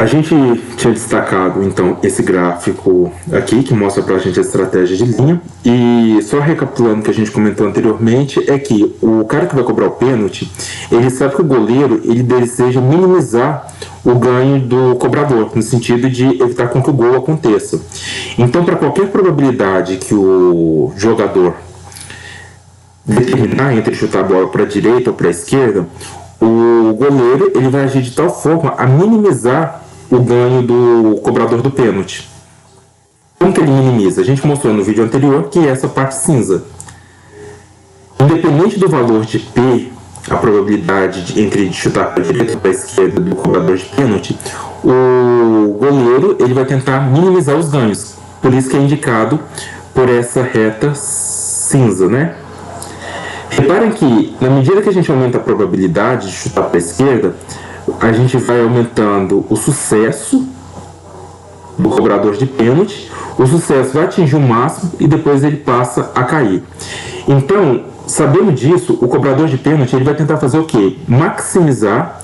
A gente tinha destacado, então, esse gráfico aqui, que mostra pra gente a estratégia de linha. E só recapitulando o que a gente comentou anteriormente, é que o cara que vai cobrar o pênalti, ele sabe que o goleiro, ele deseja minimizar o ganho do cobrador, no sentido de evitar com que o gol aconteça. Então, para qualquer probabilidade que o jogador determinar entre chutar a bola para a direita ou para a esquerda, o goleiro ele vai agir de tal forma a minimizar o ganho do cobrador do pênalti. Como que ele minimiza? A gente mostrou no vídeo anterior que é essa parte cinza. Independente do valor de P, a probabilidade entre chutar para a direita ou para a esquerda do cobrador de pênalti, o goleiro ele vai tentar minimizar os ganhos. Por isso que é indicado por essa reta cinza, né? Reparem que, na medida que a gente aumenta a probabilidade de chutar para a esquerda, a gente vai aumentando o sucesso do cobrador de pênalti, o sucesso vai atingir o máximo e depois ele passa a cair. Então, sabendo disso, o cobrador de pênalti ele vai tentar fazer o quê? Maximizar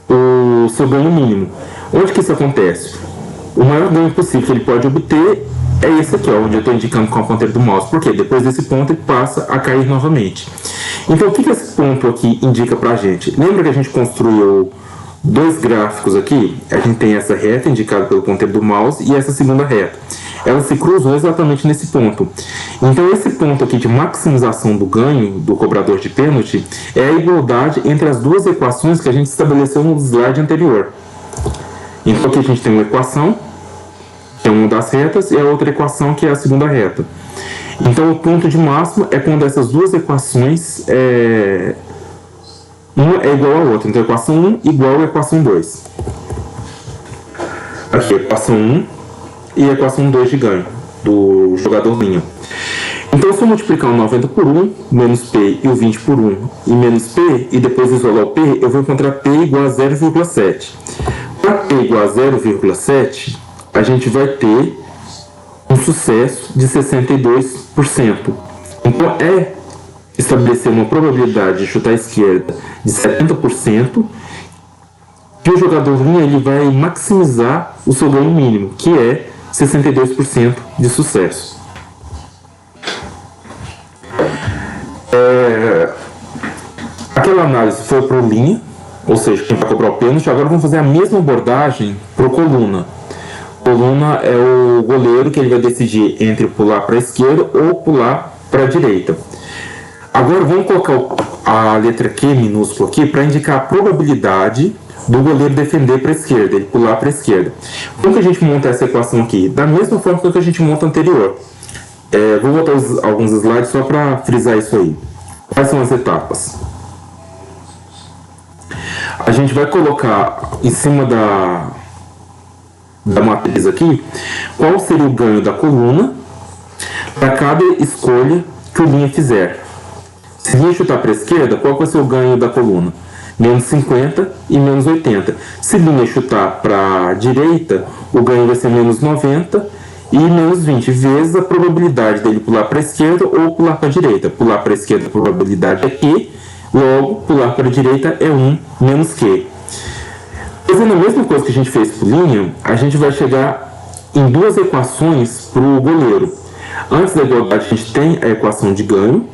o seu ganho mínimo. Onde que isso acontece? O maior ganho possível que ele pode obter é esse aqui, ó, onde eu estou indicando com a ponteira do mouse. Por quê? Depois desse ponto ele passa a cair novamente. Então o que esse ponto aqui indica pra gente? Lembra que a gente construiu dois gráficos aqui? A gente tem essa reta indicada pelo ponteiro do mouse e essa segunda reta. Elas se cruzam exatamente nesse ponto. Então esse ponto aqui de maximização do ganho do cobrador de pênalti é a igualdade entre as duas equações que a gente estabeleceu no slide anterior. Então aqui a gente tem uma equação, que é uma das retas, e a outra equação, que é a segunda reta. Então, o ponto de máximo é quando essas duas equações, uma é igual à outra. Então, a equação 1 igual à equação 2. Aqui, a equação 1 e a equação 2 de ganho do jogador linha. Então, se eu multiplicar o 90 por 1, menos P, e o 20 por 1, e menos P, e depois isolar o P, eu vou encontrar P igual a 0,7. Para P igual a 0,7, a gente vai ter um sucesso de 62%. Então, é estabelecer uma probabilidade de chutar à esquerda de 70%, que o jogador linha ele vai maximizar o seu ganho mínimo, que é 62% de sucesso. Aquela análise foi para o linha, ou seja, quem vai cobrar o pênalti. Agora vamos fazer a mesma abordagem para o coluna. Coluna é o goleiro que ele vai decidir entre pular para a esquerda ou pular para a direita. Agora vamos colocar a letra Q minúscula aqui para indicar a probabilidade do goleiro defender para a esquerda, ele pular para a esquerda. Como que a gente monta essa equação aqui? Da mesma forma que a gente monta anterior. Vou voltar alguns slides só para frisar isso aí. Quais são as etapas? A gente vai colocar em cima da matriz aqui qual seria o ganho da coluna para cada escolha que o linha fizer. Se linha chutar para a esquerda, qual vai ser o ganho da coluna? Menos 50 e menos 80. Se linha chutar para a direita, o ganho vai ser menos 90 e menos 20 vezes a probabilidade dele pular para a esquerda ou pular para a direita. Pular para a esquerda a probabilidade é Q, logo pular para a direita é 1 menos Q. Fazendo a mesma coisa que a gente fez para linha, a gente vai chegar em duas equações para o goleiro. Antes da igualdade a gente tem a equação de ganho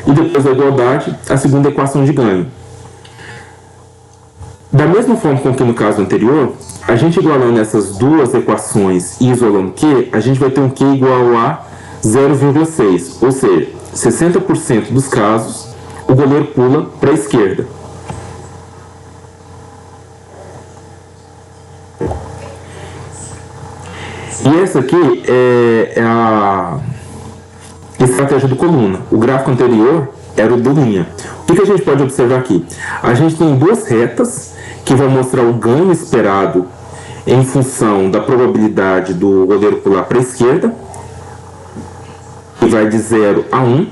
e depois da igualdade a segunda equação de ganho. Da mesma forma como que no caso anterior, a gente igualando essas duas equações e isolando Q, a gente vai ter um Q igual a 0,6, ou seja, 60% dos casos o goleiro pula para a esquerda. E essa aqui é a estratégia do coluna. O gráfico anterior era o do linha. O que a gente pode observar aqui? A gente tem duas retas que vão mostrar o ganho esperado em função da probabilidade do goleiro pular para a esquerda, que vai de 0 a 1.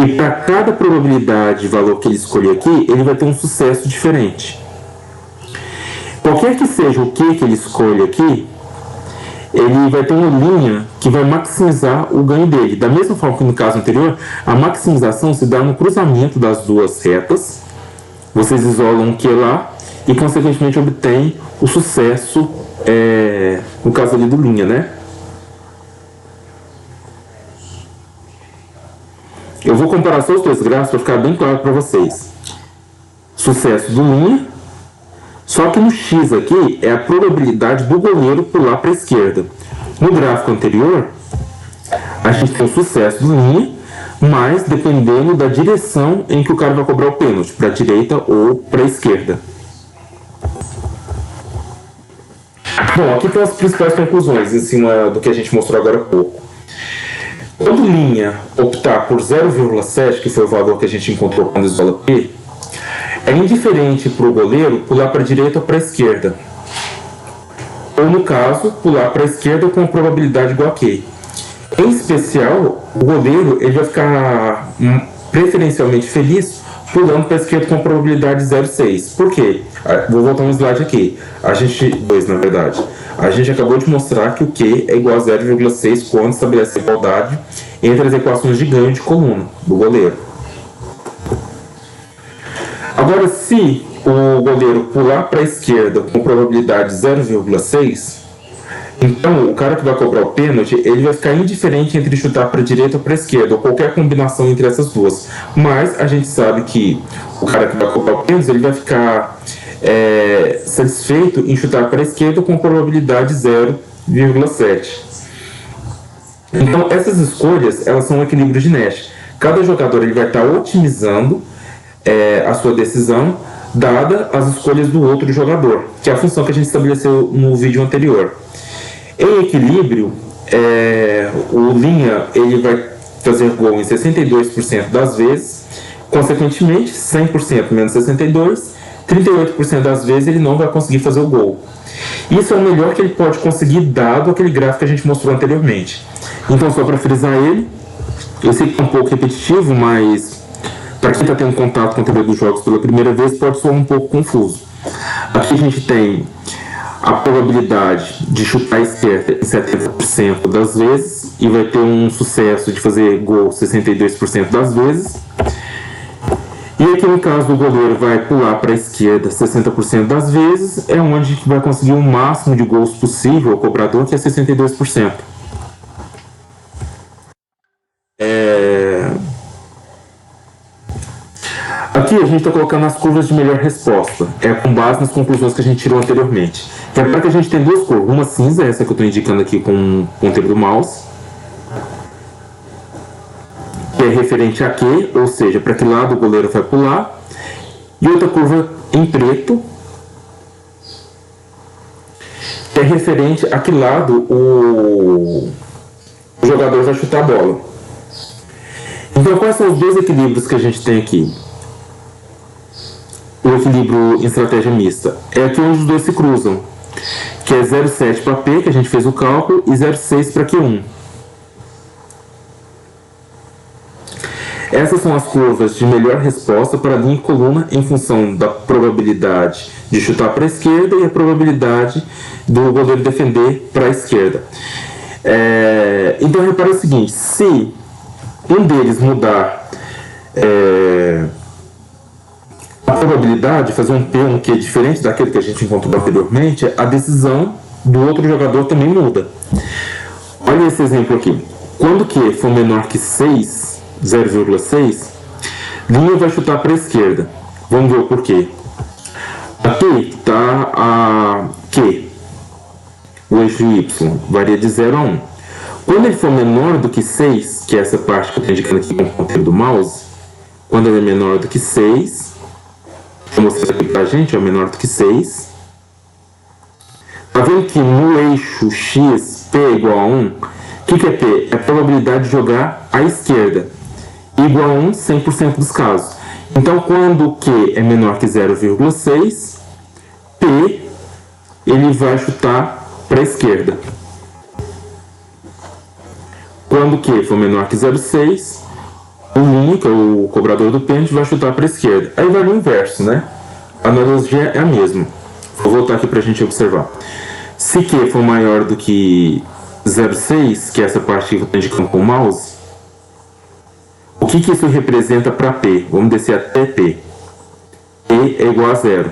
E para cada probabilidade de valor que ele escolher aqui, ele vai ter um sucesso diferente. Qualquer que seja o que ele escolha aqui, ele vai ter uma linha que vai maximizar o ganho dele. Da mesma forma que no caso anterior, a maximização se dá no cruzamento das duas retas. Vocês isolam o Q lá e, consequentemente, obtém o sucesso, no caso ali do linha, né? Eu vou comparar só os dois gráficos para ficar bem claro para vocês. Sucesso do linha, só que no X aqui é a probabilidade do goleiro pular para a esquerda. No gráfico anterior, a gente tem o sucesso do linha, mas dependendo da direção em que o cara vai cobrar o pênalti, para a direita ou para a esquerda. Bom, aqui estão as principais conclusões em cima do que a gente mostrou agora há pouco. Quando linha optar por 0,7, que foi o valor que a gente encontrou quando isola P, é indiferente para o goleiro pular para a direita ou para a esquerda. Ou, no caso, pular para a esquerda com probabilidade igual a Q. Em especial, o goleiro ele vai ficar preferencialmente feliz pulando para a esquerda com probabilidade 0,6. Por quê? Vou voltar um slide aqui. Dois, na verdade. A gente acabou de mostrar que o Q é igual a 0,6 quando estabelece a igualdade entre as equações de ganho de coluna do goleiro. Agora, se o goleiro pular para a esquerda com probabilidade 0,6, então o cara que vai cobrar o pênalti, ele vai ficar indiferente entre chutar para a direita ou para a esquerda, ou qualquer combinação entre essas duas. Mas a gente sabe que o cara que vai cobrar o pênalti, ele vai ficar satisfeito em chutar para a esquerda com probabilidade 0,7. Então essas escolhas, elas são um equilíbrio de Nash. Cada jogador ele vai estar otimizando a sua decisão, dada as escolhas do outro jogador, que é a função que a gente estabeleceu no vídeo anterior. Em equilíbrio, o linha ele vai fazer gol em 62% das vezes, consequentemente 100% menos 62%, 38% das vezes ele não vai conseguir fazer o gol. Isso é o melhor que ele pode conseguir dado aquele gráfico que a gente mostrou anteriormente. Então, só para frisar ele, eu sei que é um pouco repetitivo, mas para quem está tendo contato com a teoria dos jogos pela primeira vez, pode soar um pouco confuso. Aqui a gente tem a probabilidade de chutar a esquerda em 70% das vezes e vai ter um sucesso de fazer gol 62% das vezes. E aqui no caso o goleiro vai pular para a esquerda 60% das vezes, é onde a gente vai conseguir o máximo de gols possível ao cobrador, que é 62%. Aqui a gente está colocando as curvas de melhor resposta, com base nas conclusões que a gente tirou anteriormente. Repara que a gente tem duas curvas, uma cinza, essa que eu estou indicando aqui com o ponteiro do mouse, que é referente a Q, ou seja, para que lado o goleiro vai pular, e outra curva em preto, que é referente a que lado o jogador vai chutar a bola. Então, quais são os dois equilíbrios que a gente tem aqui? O equilíbrio em estratégia mista é aqui onde os dois se cruzam, que é 0,7 para P, que a gente fez o cálculo, e 0,6 para Q1. Essas são as curvas de melhor resposta para linha e coluna em função da probabilidade de chutar para a esquerda e a probabilidade do goleiro defender para a esquerda. Então, repara o seguinte, se um deles mudar a probabilidade de fazer um P, um Q diferente daquele que a gente encontrou anteriormente, a decisão do outro jogador também muda. Olha esse exemplo aqui. Quando Q for menor que 6, 0,6, linha vai chutar para a esquerda. Vamos ver o porquê. Aqui está a Q, o eixo Y, varia de 0 a 1. Quando ele for menor do que 6, que é essa parte que eu estou indicando aqui com o ponteiro do mouse, quando ele é menor do que 6, vou mostrar aqui para a gente, é menor do que 6. Está vendo que no eixo X, P é igual a 1, o que é P? É a probabilidade de jogar à esquerda, igual a 1, 100% dos casos. Então, quando Q é menor que 0,6, P ele vai chutar para a esquerda. Quando Q for menor que 0,6, o linha, que é o cobrador do pênalti, vai chutar para a esquerda. Aí vai no inverso, né? A analogia é a mesma. Vou voltar aqui para a gente observar. Se Q for maior do que 0,6, que é essa parte que eu estou indicando com o mouse, o que isso representa para P? Vamos descer até P. P é igual a 0.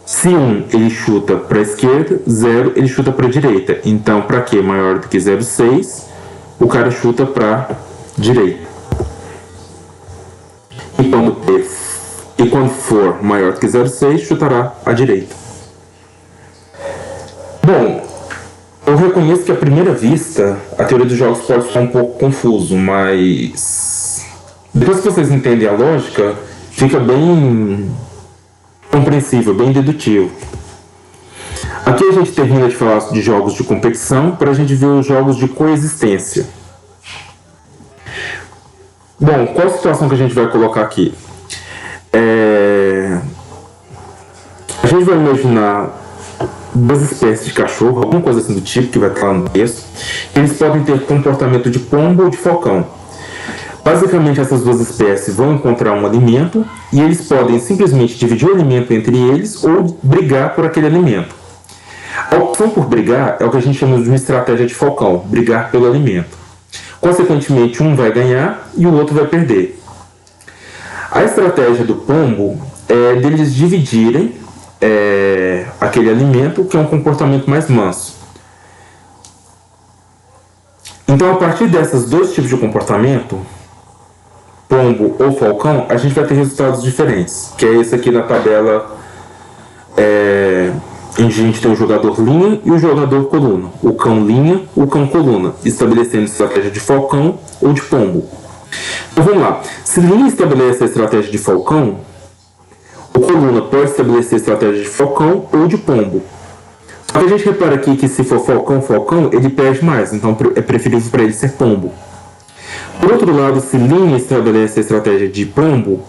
Se 1 ele chuta para a esquerda, 0 ele chuta para a direita. Então, para Q maior do que 0,6, o cara chuta para direita. E quando for maior do que 0,6, chutará à direita. Bom, eu reconheço que à primeira vista a teoria dos jogos pode ficar um pouco confuso, mas depois que vocês entendem a lógica, fica bem compreensível, bem dedutivo. Aqui a gente termina de falar de jogos de competição para a gente ver os jogos de coexistência. Bom, qual a situação que a gente vai colocar aqui? A gente vai imaginar duas espécies de cachorro, alguma coisa assim do tipo, que vai estar lá no texto. Eles podem ter comportamento de pombo ou de falcão. Basicamente, essas duas espécies vão encontrar um alimento e eles podem simplesmente dividir o alimento entre eles ou brigar por aquele alimento. A opção por brigar é o que a gente chama de uma estratégia de falcão, brigar pelo alimento. Consequentemente, um vai ganhar e o outro vai perder. A estratégia do pombo é deles dividirem aquele alimento, que é um comportamento mais manso. Então, a partir desses dois tipos de comportamento, pombo ou falcão, a gente vai ter resultados diferentes, que é esse aqui na tabela, onde a gente tem o jogador linha e o jogador coluna. O cão linha, o cão coluna, estabelecendo estratégia de falcão ou de pombo. Então vamos lá. Se linha estabelece a estratégia de falcão, o coluna pode estabelecer a estratégia de falcão ou de pombo. Só que a gente repara aqui que se for falcão, ele perde mais, então é preferível para ele ser pombo. Por outro lado, se linha estabelece a estratégia de pombo,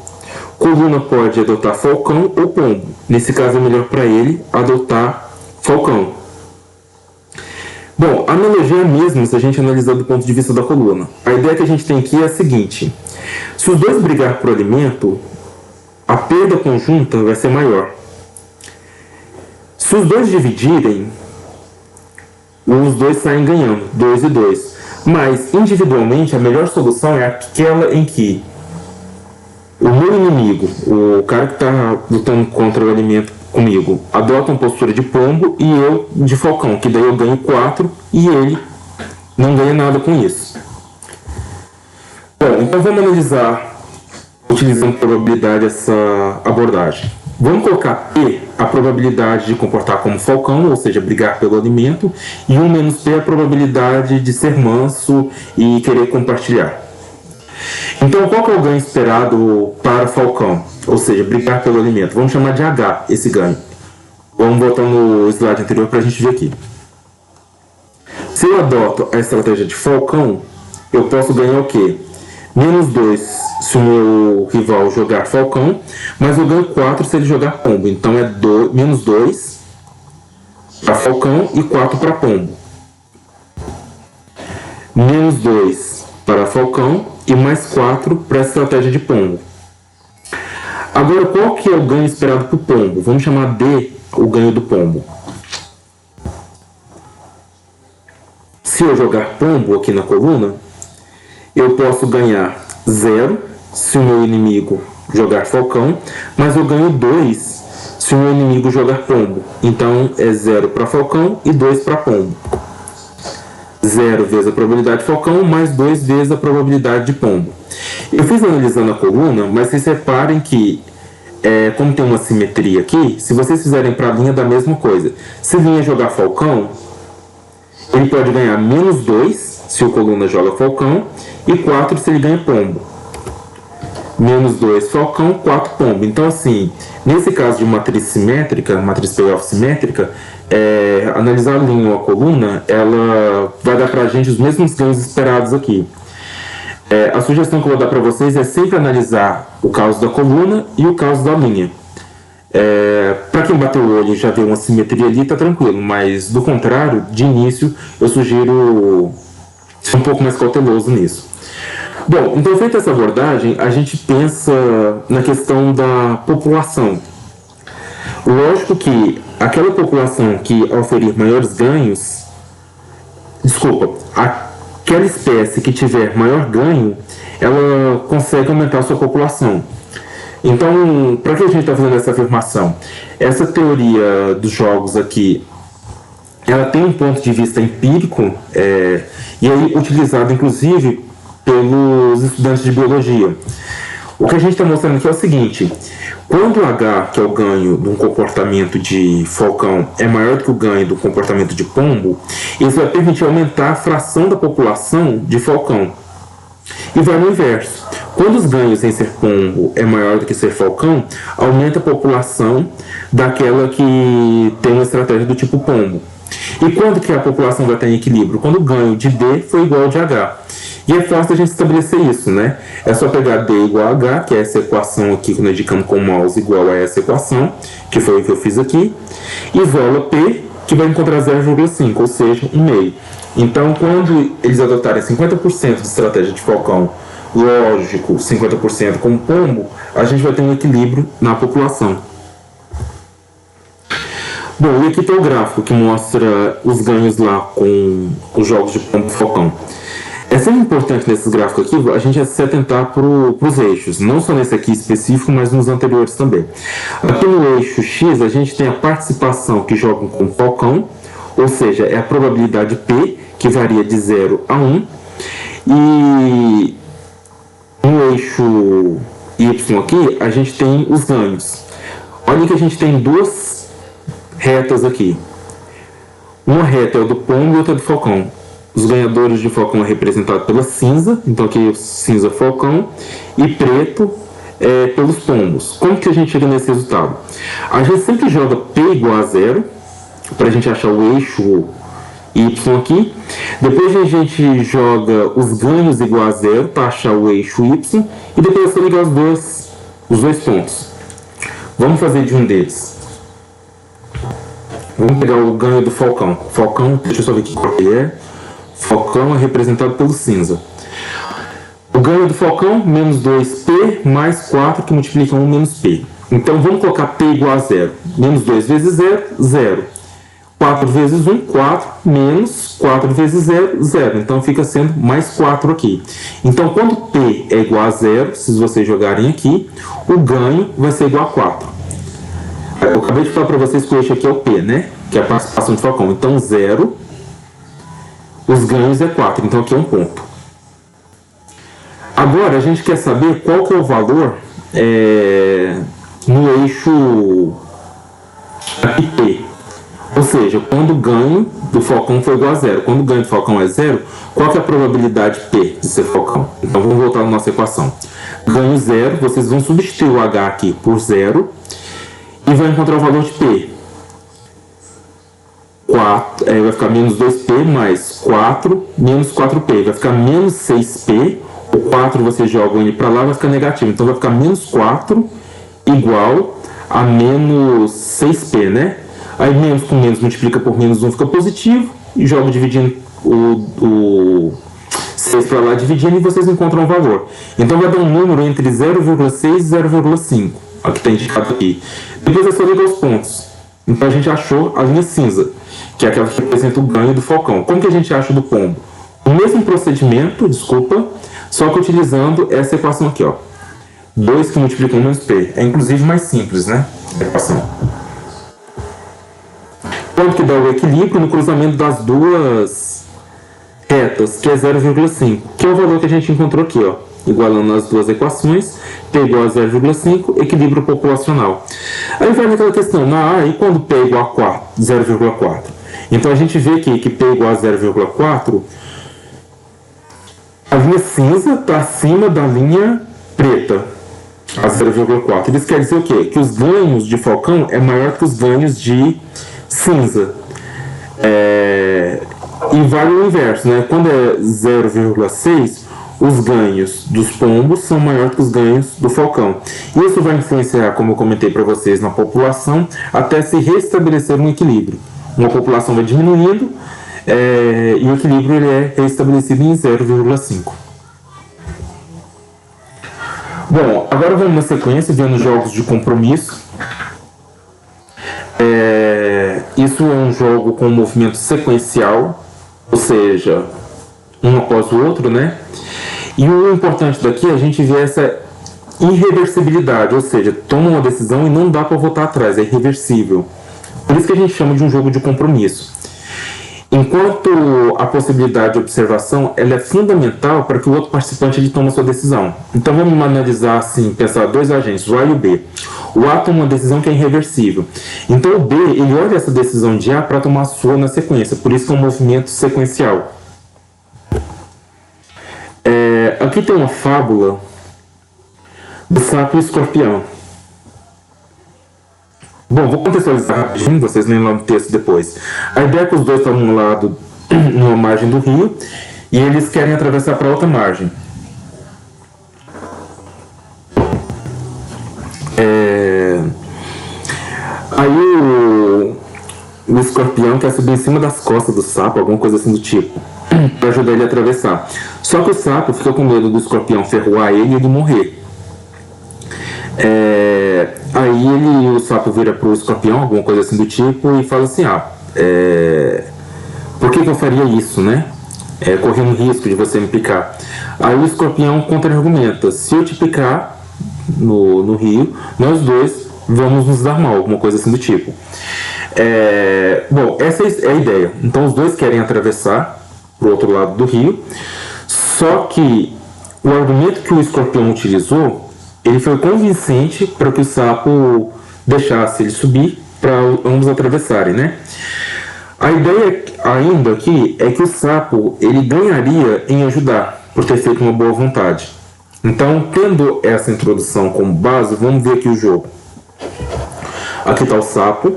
coluna pode adotar falcão ou pombo. Nesse caso é melhor para ele adotar falcão. Bom, a analogia é a mesma se a gente analisar do ponto de vista da coluna. A ideia que a gente tem aqui é a seguinte: se os dois brigar por alimento, a perda conjunta vai ser maior. Se os dois dividirem, os dois saem ganhando, 2 e 2. Mas, individualmente, a melhor solução é aquela em que o meu inimigo, o cara que está lutando contra o alimento comigo, adota uma postura de pombo e eu de falcão, que daí eu ganho 4 e ele não ganha nada com isso. Bom, então vamos analisar, utilizando probabilidade, essa abordagem. Vamos colocar P, a probabilidade de comportar como falcão, ou seja, brigar pelo alimento, e 1 menos P, a probabilidade de ser manso e querer compartilhar. Então, qual que é o ganho esperado para falcão? Ou seja, brigar pelo alimento. Vamos chamar de H esse ganho. Vamos botar no slide anterior para a gente ver aqui. Se eu adoto a estratégia de falcão, eu posso ganhar o quê? Menos 2 se o meu rival jogar falcão, mas eu ganho 4 se ele jogar pombo. Então é menos 2 para falcão e 4 para pombo. Menos 2 para falcão e mais 4 para a estratégia de pombo. Agora, qual que é o ganho esperado para o pombo? Vamos chamar D o ganho do pombo. Se eu jogar pombo aqui na coluna, eu posso ganhar 0 se o meu inimigo jogar falcão, mas eu ganho 2 se o meu inimigo jogar pombo. Então é 0 para falcão e 2 para pombo. 0 vezes a probabilidade de falcão, mais 2 vezes a probabilidade de pombo. Eu fiz analisando a coluna, mas vocês reparem que, como tem uma simetria aqui, se vocês fizerem para a linha, dá a mesma coisa. Se linha jogar falcão, ele pode ganhar menos 2 se o coluna joga falcão e 4 se ele ganha pombo. Menos 2 falcão, 4 pombo. Então, assim, nesse caso de matriz simétrica, matriz payoff simétrica, analisar a linha ou a coluna, ela vai dar pra gente os mesmos ganhos esperados aqui. A sugestão que eu vou dar para vocês é sempre analisar o caso da coluna e o caso da linha. Para quem bateu o olho e já viu uma simetria ali, tá tranquilo, mas do contrário, de início, eu sugiro ser um pouco mais cauteloso nisso. Bom, então feita essa abordagem, a gente pensa na questão da população. Lógico que aquela população que oferir maiores ganhos, aquela espécie que tiver maior ganho, ela consegue aumentar a sua população. Então, para que a gente está fazendo essa afirmação? Essa teoria dos jogos aqui, ela tem um ponto de vista empírico, e aí utilizado inclusive pelos estudantes de biologia. O que a gente está mostrando aqui é o seguinte: quando o H, que é o ganho de um comportamento de falcão, é maior do que o ganho do comportamento de pombo, isso vai permitir aumentar a fração da população de falcão. E vai no inverso. Quando os ganhos em ser pombo é maior do que ser falcão, aumenta a população daquela que tem uma estratégia do tipo pombo. E quando que a população vai estar em equilíbrio? Quando o ganho de D for igual ao de H. E é fácil a gente estabelecer isso, né? É só pegar D igual a H, que é essa equação aqui que nós indicamos com o mouse igual a essa equação, que foi o que eu fiz aqui, isola P, que vai encontrar 0,5, ou seja, 1,5. Então, quando eles adotarem 50% de estratégia de falcão, lógico, 50% como pombo, a gente vai ter um equilíbrio na população. Bom, e aqui tem o gráfico que mostra os ganhos lá com os jogos de pombo e falcão. É sempre importante nesses gráficos aqui a gente se atentar para os eixos, não só nesse aqui específico, mas nos anteriores também. Aqui no eixo X a gente tem a participação que jogam com o falcão, ou seja, é a probabilidade P, que varia de 0 a 1. E no eixo Y aqui a gente tem os ganhos. Olha que a gente tem duas retas aqui. Uma reta é o do pombo e outra é do falcão. Os ganhadores de falcão é representado pela cinza, então aqui cinza falcão, e preto pelos pombos. Como que a gente chega nesse resultado? A gente sempre joga P igual a 0, para a gente achar o eixo Y aqui. Depois a gente joga os ganhos igual a 0 para achar o eixo Y, e depois é só ligar os dois pontos. Vamos fazer de um deles. Vamos pegar o ganho do falcão. Falcão, deixa eu só ver aqui qual que é. Falcão é representado pelo cinza. O ganho do falcão, menos 2P, mais 4, que multiplica 1 menos P. Então, vamos colocar P igual a 0. Menos 2 vezes 0, 0. 4 vezes 1, 4, menos 4 vezes 0, 0. Então, fica sendo mais 4 aqui. Então, quando P é igual a 0, se vocês jogarem aqui, o ganho vai ser igual a 4. Eu acabei de falar para vocês que o eixo aqui é o P, né? Que é a participação de falcão. Então, 0... os ganhos é 4, então aqui é um ponto. Agora a gente quer saber qual que é o valor no eixo aqui P. Ou seja, quando o ganho do falcão for igual a 0. Quando o ganho do falcão é 0, qual que é a probabilidade P de ser falcão? Então vamos voltar na nossa equação. Ganho 0, vocês vão substituir o H aqui por 0 e vão encontrar o valor de P. 4, vai ficar menos 2P mais 4, menos 4P. Vai ficar menos 6P. O 4 você joga ele para lá, vai ficar negativo. Então vai ficar menos 4 igual a menos 6P, né? Aí menos com menos multiplica por menos 1 fica positivo. E jogo dividindo o 6 para lá, dividindo, e vocês encontram o valor. Então vai dar um número entre 0,6 e 0,5. Aqui está indicado aqui. Depois é só ligar os pontos. Então a gente achou a linha cinza, que é aquela que representa o ganho do falcão. Como que a gente acha do pombo? O mesmo procedimento, desculpa, só que utilizando essa equação aqui, ó. 2 que multiplica 1 menos P. É inclusive mais simples, né? A equação. Quanto que dá o equilíbrio no cruzamento das duas retas, que é 0,5, que é o valor que a gente encontrou aqui, ó. Igualando as duas equações, P igual a 0,5, equilíbrio populacional. Aí vai naquela questão, e quando P é igual a 0,4? Então a gente vê aqui que P é igual a 0,4, a linha cinza está acima da linha preta, a 0,4. Isso quer dizer o quê? Que os ganhos de falcão é maior que os ganhos de cinza. E vale o inverso, né? Quando é 0,6, os ganhos dos pombos são maiores que os ganhos do falcão. Isso vai influenciar, como eu comentei para vocês, na população, até se restabelecer um equilíbrio. Uma população vai diminuindo e o equilíbrio ele é restabelecido em 0,5. Bom, agora vamos na sequência, vendo jogos de compromisso. Isso é um jogo com um movimento sequencial, ou seja, um após o outro, né? E o importante daqui é a gente ver essa irreversibilidade, ou seja, toma uma decisão e não dá para voltar atrás, é irreversível. Por isso que a gente chama de um jogo de compromisso. Enquanto a possibilidade de observação ela é fundamental para que o outro participante ele tome a sua decisão. Então vamos analisar assim, pensar dois agentes, o A e o B. O A toma uma decisão que é irreversível. Então o B ele olha essa decisão de A para tomar a sua na sequência. Por isso que é um movimento sequencial. Aqui tem uma fábula do sapo e escorpião. Bom, vou contextualizar rapidinho, vocês leem lá no texto depois. A ideia é que os dois estão num lado, numa margem do rio, e eles querem atravessar para outra margem. Aí o escorpião quer subir em cima das costas do sapo, alguma coisa assim do tipo, para ajudar ele a atravessar. Só que o sapo fica com medo do escorpião ferroar ele e ele morrer. Aí o sapo vira pro escorpião, alguma coisa assim do tipo, e fala assim, por que eu faria isso, né? Correndo risco de você me picar. Aí o escorpião contra-argumenta, se eu te picar no rio, nós dois vamos nos dar mal, alguma coisa assim do tipo. Bom, essa é a ideia. Então os dois querem atravessar pro outro lado do rio, só que o argumento que o escorpião utilizou ele foi convincente para que o sapo deixasse ele subir para ambos atravessarem, né? A ideia ainda aqui é que o sapo ele ganharia em ajudar por ter feito uma boa vontade. Então, tendo essa introdução como base, vamos ver aqui o jogo. Aqui está o sapo.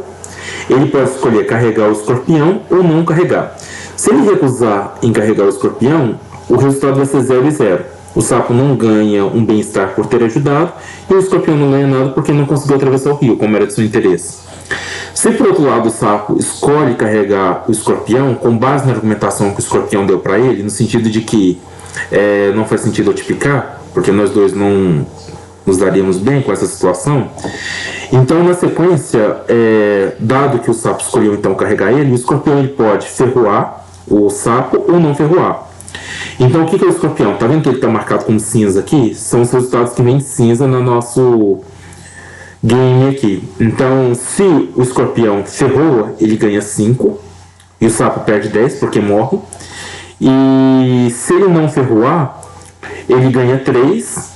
Ele pode escolher carregar o escorpião ou não carregar. Se ele recusar em carregar o escorpião, o resultado vai ser 0 e 0. O sapo não ganha um bem-estar por ter ajudado e o escorpião não ganha nada porque não conseguiu atravessar o rio, como era de seu interesse. Se, por outro lado, o sapo escolhe carregar o escorpião, com base na argumentação que o escorpião deu para ele, no sentido de que não faz sentido eu te picar, porque nós dois não nos daríamos bem com essa situação, então, na sequência, dado que o sapo escolheu então carregar ele, o escorpião ele pode ferroar o sapo ou não ferroar. Então, o que é o escorpião? Tá vendo que ele está marcado como cinza aqui? São os resultados que vêm cinza no nosso game aqui. Então, se o escorpião ferroa, ele ganha 5. E o sapo perde 10 porque morre. E se ele não ferroar, ele ganha 3.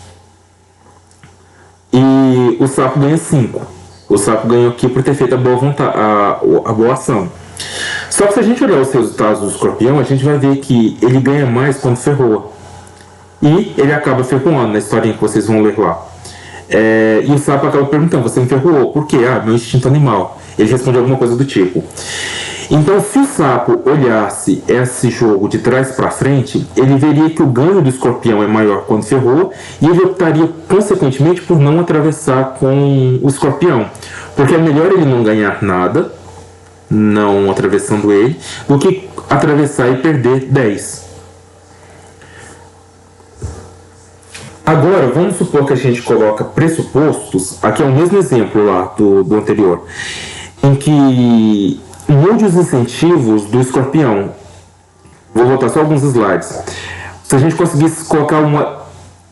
E o sapo ganha 5. O sapo ganhou aqui por ter feito a boa ação. Só que se a gente olhar os resultados do escorpião, a gente vai ver que ele ganha mais quando ferroa. E ele acaba ferroando na historinha que vocês vão ler lá. E o sapo acaba perguntando, você me ferroou? Por quê? Meu instinto animal. Ele responde alguma coisa do tipo. Então, se o sapo olhasse esse jogo de trás para frente, ele veria que o ganho do escorpião é maior quando ferroa e ele optaria, consequentemente, por não atravessar com o escorpião. Porque é melhor ele não ganhar nada, não atravessando ele, do que atravessar e perder 10. Agora, vamos supor que a gente coloca pressupostos, aqui é o mesmo exemplo lá do anterior, em que mude os incentivos do escorpião. Vou voltar só alguns slides. Se a gente conseguisse colocar uma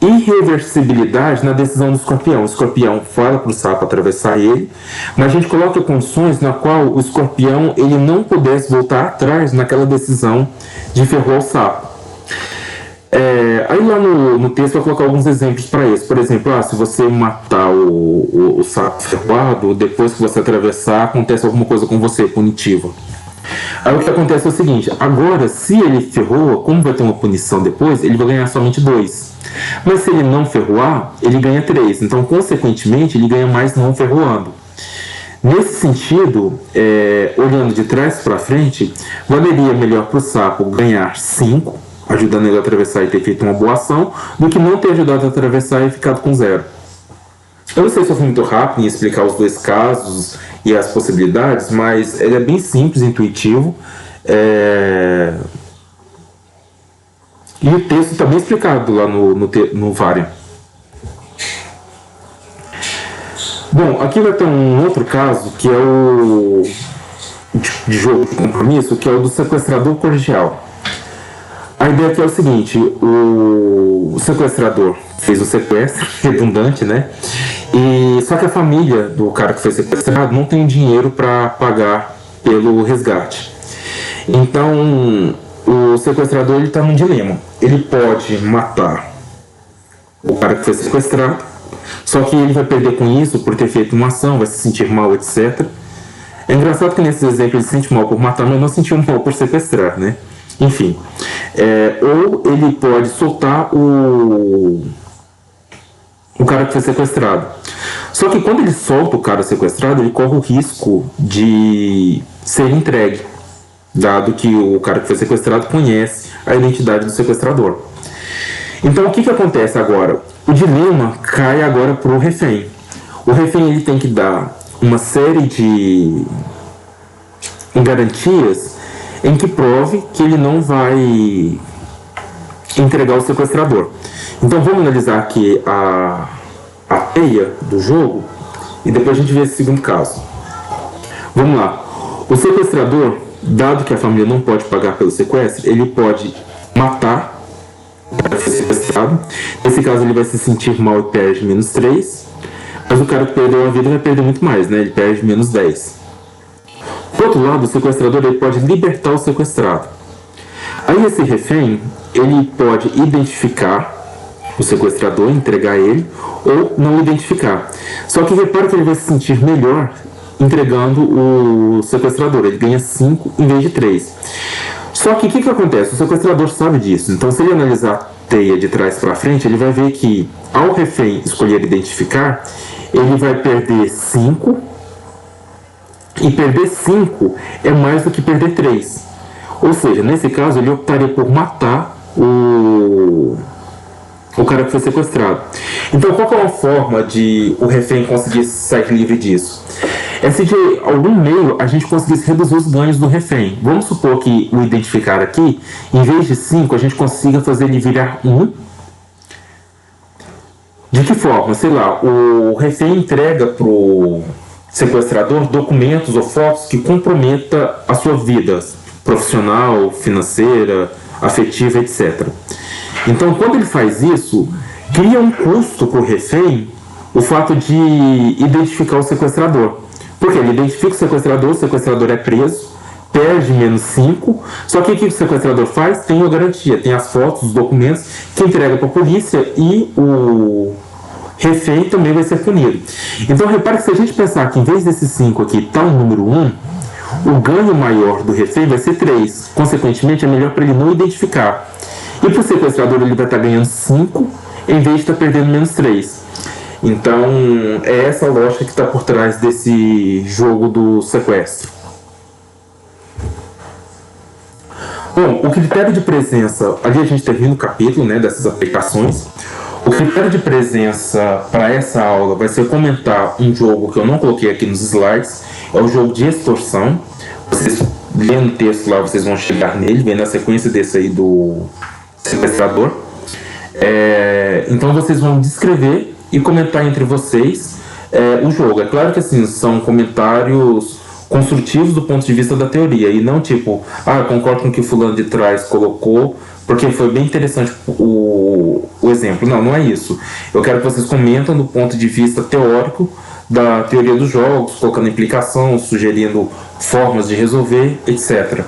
irreversibilidade na decisão do escorpião. O escorpião fala para o sapo atravessar ele, mas a gente coloca condições na qual o escorpião ele não pudesse voltar atrás naquela decisão de ferroar o sapo. Aí lá no texto vai colocar alguns exemplos para isso. Por exemplo, se você matar o sapo ferroado, depois que você atravessar, acontece alguma coisa com você, punitiva. Aí o que acontece é o seguinte, agora se ele ferroa, como vai ter uma punição depois, ele vai ganhar somente 2. Mas se ele não ferroar, ele ganha 3. Então, consequentemente, ele ganha mais não ferroando. Nesse sentido, olhando de trás para frente, valeria melhor para o sapo ganhar 5, ajudando ele a atravessar e ter feito uma boa ação, do que não ter ajudado a atravessar e ficado com 0. Eu não sei se eu fui muito rápido em explicar os dois casos e as possibilidades, mas ele é bem simples, intuitivo. E o texto está bem explicado lá no Variant. Bom, aqui vai ter um outro caso, que é o de jogo de compromisso, que é o do sequestrador cordial. A ideia aqui é o seguinte, o o sequestrador fez o sequestro, redundante, né? E só que a família do cara que foi sequestrado não tem dinheiro para pagar pelo resgate. Então, o sequestrador está num dilema. Ele pode matar o cara que foi sequestrado, só que ele vai perder com isso por ter feito uma ação, vai se sentir mal, etc. É engraçado que nesses exemplos ele se sente mal por matar, mas não sentiu mal por sequestrar, né? Enfim. Ou ele pode soltar o cara que foi sequestrado. Só que quando ele solta o cara sequestrado, ele corre o risco de ser entregue, dado que o cara que foi sequestrado conhece a identidade do sequestrador. Então o que acontece agora? O dilema cai agora para o refém. O refém ele tem que dar uma série de garantias em que prove que ele não vai entregar o sequestrador. Então vamos analisar aqui a teia do jogo e depois a gente vê esse segundo caso. Vamos lá. O sequestrador, dado que a família não pode pagar pelo sequestro, ele pode matar o cara que foi sequestrado. Nesse caso ele vai se sentir mal e perde -3. Mas o cara que perdeu a vida vai perder muito mais, né? Ele perde -10. Por outro lado, o sequestrador ele pode libertar o sequestrado. Aí esse refém, ele pode identificar o sequestrador, entregar ele, ou não identificar. Só que repara que ele vai se sentir melhor entregando o sequestrador. Ele ganha 5 em vez de 3. Só que o que acontece? O sequestrador sabe disso. Então, se ele analisar a teia de trás para frente, ele vai ver que, ao refém escolher identificar, ele vai perder 5. E perder 5 é mais do que perder 3. Ou seja, nesse caso, ele optaria por matar o cara que foi sequestrado. Então, qual que é uma forma de o refém conseguir sair livre disso? É se de algum meio a gente conseguisse reduzir os ganhos do refém. Vamos supor que o identificar aqui, em vez de 5, a gente consiga fazer ele virar 1. De que forma? Sei lá, o refém entrega pro sequestrador documentos ou fotos que comprometam a sua vida profissional, financeira, afetiva, etc. Então, quando ele faz isso, cria um custo para o refém o fato de identificar o sequestrador. Porque ele identifica o sequestrador é preso, perde -5, só que o que o sequestrador faz? Tem uma garantia, tem as fotos, os documentos, que entrega para a polícia e o refém também vai ser punido. Então, repare que se a gente pensar que em vez desse 5 aqui está o número 1, o ganho maior do refém vai ser 3. Consequentemente, é melhor para ele não identificar. E para o sequestrador ele vai estar ganhando 5 em vez de estar perdendo -3. Então é essa a lógica que está por trás desse jogo do sequestro. Bom, o critério de presença, ali a gente termina o capítulo, né, dessas aplicações. O critério de presença para essa aula vai ser comentar um jogo que eu não coloquei aqui nos slides, é o jogo de extorsão. Vocês lendo o texto lá, vocês vão chegar nele, vendo a sequência desse aí do sequestrador. Então vocês vão descrever e comentar entre vocês o jogo. É claro que assim, são comentários construtivos do ponto de vista da teoria, e não tipo, eu concordo com o que o fulano de trás colocou, porque foi bem interessante o exemplo. Não é isso. Eu quero que vocês comentem do ponto de vista teórico da teoria dos jogos, colocando implicação, sugerindo formas de resolver, etc.